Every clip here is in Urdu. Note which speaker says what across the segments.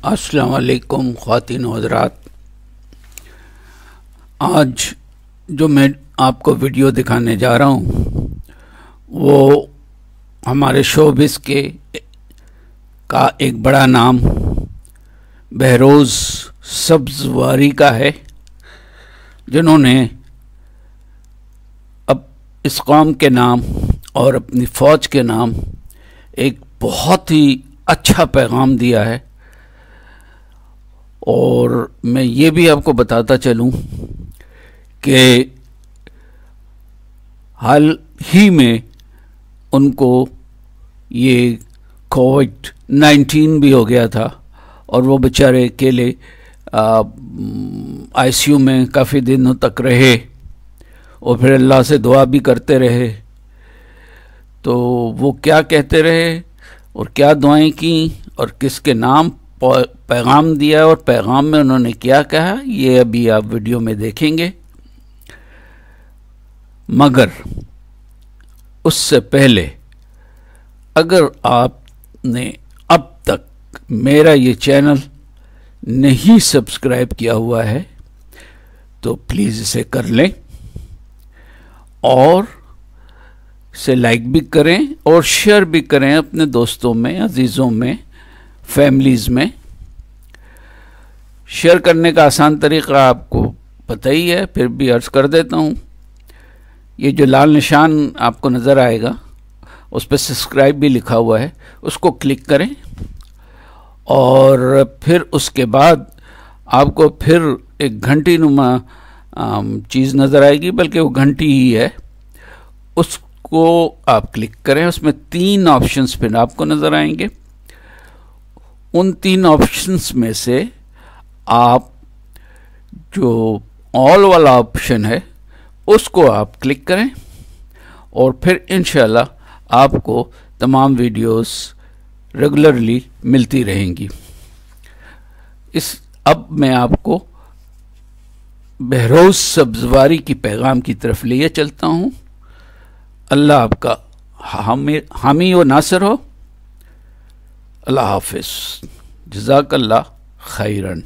Speaker 1: السلام علیکم خواتین و حضرات. آج جو میں آپ کو ویڈیو دکھانے جا رہا ہوں وہ ہمارے شوبز کا ایک بڑا نام بہروز سبزواری کا ہے، جنہوں نے اب اس قوم کے نام اور اپنی فوج کے نام ایک بہت ہی اچھا پیغام دیا ہے. اور میں یہ بھی آپ کو بتاتا چلوں کہ حال ہی میں ان کو یہ کووڈ-19 بھی ہو گیا تھا اور وہ بیچارے اکیلے آئی سی یو میں کافی دنوں تک رہے اور پھر اللہ سے دعا بھی کرتے رہے. تو وہ کیا کہتے رہے اور کیا دعائیں کیں اور کس کے نام پیغام دیا اور پیغام میں انہوں نے کیا کہا، یہ ابھی آپ ویڈیو میں دیکھیں گے. مگر اس سے پہلے اگر آپ نے اب تک میرا یہ چینل نہیں سبسکرائب کیا ہوا ہے تو پلیز اسے کر لیں اور اسے لائک بھی کریں اور شیئر بھی کریں اپنے دوستوں میں، عزیزوں میں، فیملیز میں. شیئر کرنے کا آسان طریقہ آپ کو پتہ ہی ہے، پھر بھی عرض کر دیتا ہوں. یہ جو لال نشان آپ کو نظر آئے گا اس پہ سبسکرائب بھی لکھا ہوا ہے، اس کو کلک کریں اور پھر اس کے بعد آپ کو پھر ایک گھنٹی نما چیز نظر آئے گی، بلکہ وہ گھنٹی ہی ہے، اس کو آپ کلک کریں. اس میں 3 آپشنز پھر آپ کو نظر آئیں گے. ان 3 آپشنز میں سے آپ جو آل والا آپشن ہے اس کو آپ کلک کریں اور پھر انشاءاللہ آپ کو تمام ویڈیوز ریگولرلی ملتی رہیں گی. اب میں آپ کو بہروز سبزواری کی پیغام کی طرف لیے چلتا ہوں. اللہ آپ کا حامی و ناصر ہو. اللہ حافظ. جزاک اللہ خیرن.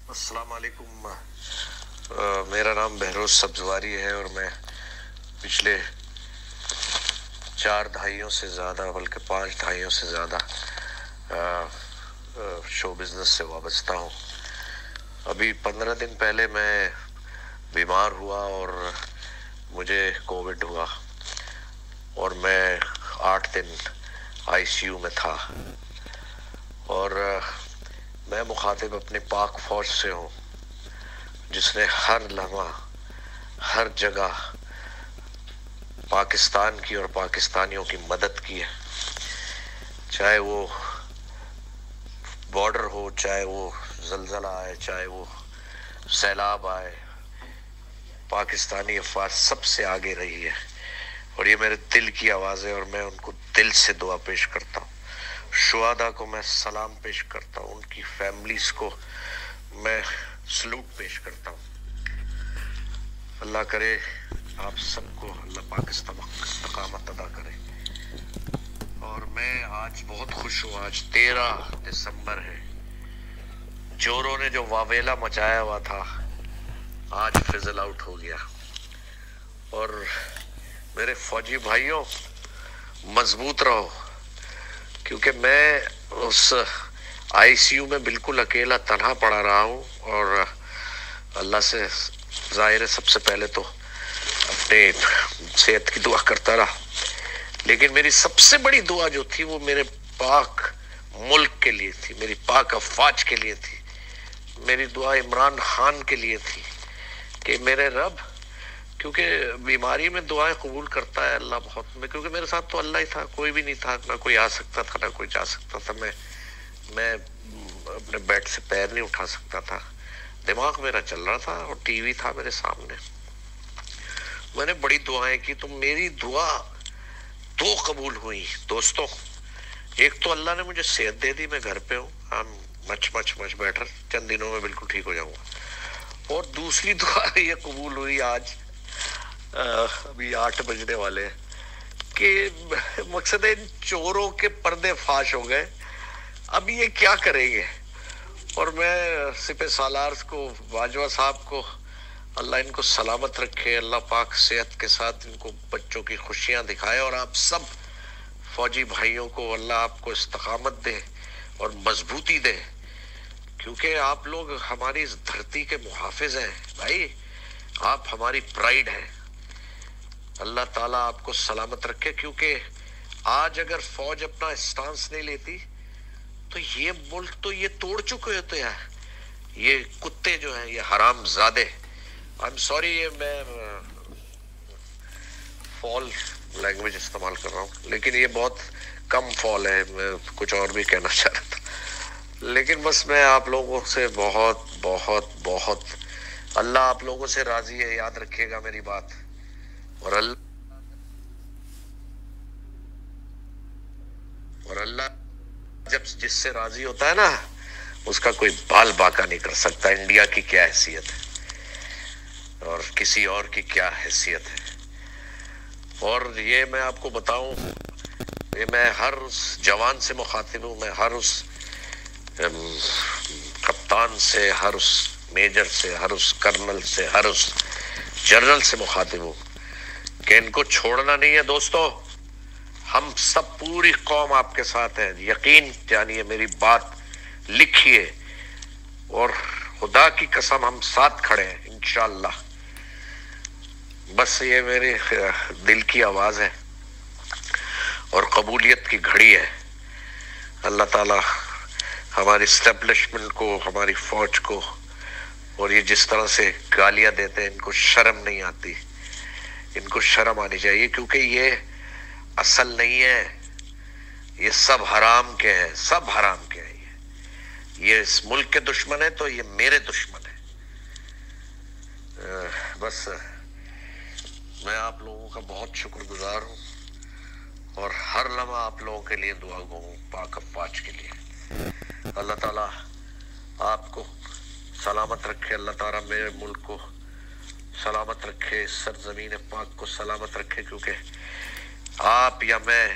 Speaker 2: السلام علیکم. میرا نام بہروز سبزواری ہے اور میں پچھلے 4 دہائیوں سے زیادہ، بلکہ 5 دہائیوں سے زیادہ شو بزنس سے وابستہ ہوں. ابھی 15 دن پہلے میں بیمار ہوا اور مجھے کووڈ ہوا اور میں 8 دن آئی سی یو میں تھا. اور میں مخاطب اپنے پاک فوج سے ہوں جس نے ہر لمحہ ہر جگہ پاکستان کی اور پاکستانیوں کی مدد کی ہے، چاہے وہ بارڈر ہو، چاہے وہ زلزلہ آئے، چاہے وہ سیلاب آئے. پاکستانی افواج سب سے آگے رہی ہے اور یہ میرے دل کی آواز ہے اور میں ان کو دل سے دعا پیش کرتا ہوں. شہداء کو میں سلام پیش کرتا ہوں، ان کی فیملیز کو میں سلوٹ پیش کرتا ہوں. اللہ کرے آپ سب کو اللہ پاک استقامت عطا کرے. اور میں آج بہت خوش ہوں. آج 13 دسمبر ہے. چوروں نے جو واویلا مچایا ہوا تھا آج فضل آؤٹ ہو گیا. اور میرے فوجی بھائیوں مضبوط رہو، کیونکہ میں اس آئی سی یو میں بالکل اکیلا تنہا پڑا رہا ہوں اور اللہ سے ظاہر ہے سب سے پہلے تو اپنے صحت کی دعا کرتا رہا، لیکن میری سب سے بڑی دعا جو تھی وہ میرے پاک ملک کے لیے تھی، میری پاک افواج کے لیے تھی. میری دعا عمران خان کے لیے تھی کہ میرے رب، کیونکہ بیماری میں دعائیں قبول کرتا ہے اللہ بہت، میں کیونکہ میرے ساتھ تو اللہ ہی تھا، کوئی بھی نہیں تھا، نہ کوئی آ سکتا تھا نہ کوئی جا سکتا تھا. میں اپنے بیڈ سے پیر نہیں اٹھا سکتا تھا، دماغ میرا چل رہا تھا اور ٹی وی تھا میرے سامنے. میں نے بڑی دعائیں کی تو میری دعا 2 قبول ہوئی دوستوں. ایک تو اللہ نے مجھے صحت دے دی، میں گھر پہ ہوں، مچ بیٹر، چند دنوں میں بالکل ٹھیک ہو جاؤں گا. اور دوسری دعا یہ قبول ہوئی، آج ابھی 8 بجنے والے ہیں کہ مقصد ہے ان چوروں کے پردے فاش ہو گئے، اب یہ کیا کریں گے. اور میں سپہ سالار کو، باجوہ صاحب کو، اللہ ان کو سلامت رکھے، اللہ پاک صحت کے ساتھ ان کو بچوں کی خوشیاں دکھائے، اور آپ سب فوجی بھائیوں کو اللہ آپ کو استقامت دے اور مضبوطی دے، کیونکہ آپ لوگ ہماری اس دھرتی کے محافظ ہیں بھائی، آپ ہماری پرائیڈ ہیں. اللہ تعالیٰ آپ کو سلامت رکھے، کیونکہ آج اگر فوج اپنا اسٹانس نہیں لیتی تو یہ ملک تو یہ توڑ چکے ہوتے ہیں. یہ کتے جو ہیں، یہ حرام زادے، I'm sorry یہ میں فال لینگویج استعمال کر رہا ہوں، لیکن یہ بہت کم فال ہے، میں کچھ اور بھی کہنا چاہ رہا تھا. لیکن بس میں آپ لوگوں سے بہت بہت بہت، اللہ آپ لوگوں سے راضی ہے، یاد رکھیے گا میری بات. اور اللہ جب جس سے راضی ہوتا ہے نا، اس کا کوئی بال باکا نہیں کر سکتا. انڈیا کی کیا حیثیت ہے اور کسی اور کی کیا حیثیت ہے. اور یہ میں آپ کو بتاؤں، یہ میں ہر اس جوان سے مخاطب ہوں، میں ہر اس کپتان سے، ہر اس میجر سے، ہر اس کرنل سے، ہر اس جنرل سے مخاطب ہوں کہ ان کو چھوڑنا نہیں ہے دوستو. ہم سب پوری قوم آپ کے ساتھ ہے، یقین جانیے، میری بات لکھیے، اور خدا کی قسم ہم ساتھ کھڑے ہیں انشاءاللہ. بس یہ میرے دل کی آواز ہے اور قبولیت کی گھڑی ہے. اللہ تعالیٰ ہماری اسٹیبلشمنٹ کو، ہماری فوج کو، اور یہ جس طرح سے گالیاں دیتے ہیں، ان کو شرم نہیں آتی، ان کو شرم آنی چاہیے، کیونکہ یہ اصل نہیں ہے، یہ سب حرام کے ہیں، سب حرام کے ہیں. یہ اس ملک کے دشمن ہیں تو یہ میرے دشمن ہیں. بس میں آپ لوگوں کا بہت شکر گزار ہوں، اور ہر لمحہ آپ لوگوں کے لیے دعا گو ہوں، پاک افواج کے لیے. اللہ تعالیٰ آپ کو سلامت رکھے، اللہ تعالیٰ میرے ملک کو سلامت رکھے، اس سرزمین پاک کو سلامت رکھے، کیونکہ آپ یا میں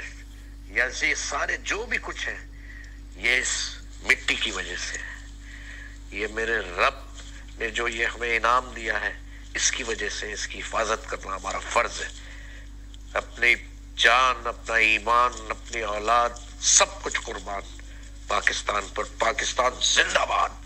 Speaker 2: یا یہ سارے جو بھی کچھ ہیں، یہ اس مٹی کی وجہ سے ہے. یہ میرے رب نے جو یہ ہمیں انعام دیا ہے، اس کی وجہ سے اس کی حفاظت کرنا ہمارا فرض ہے. اپنی جان، اپنا ایمان، اپنی اولاد، سب کچھ قربان پاکستان پر. پاکستان زندہ باد.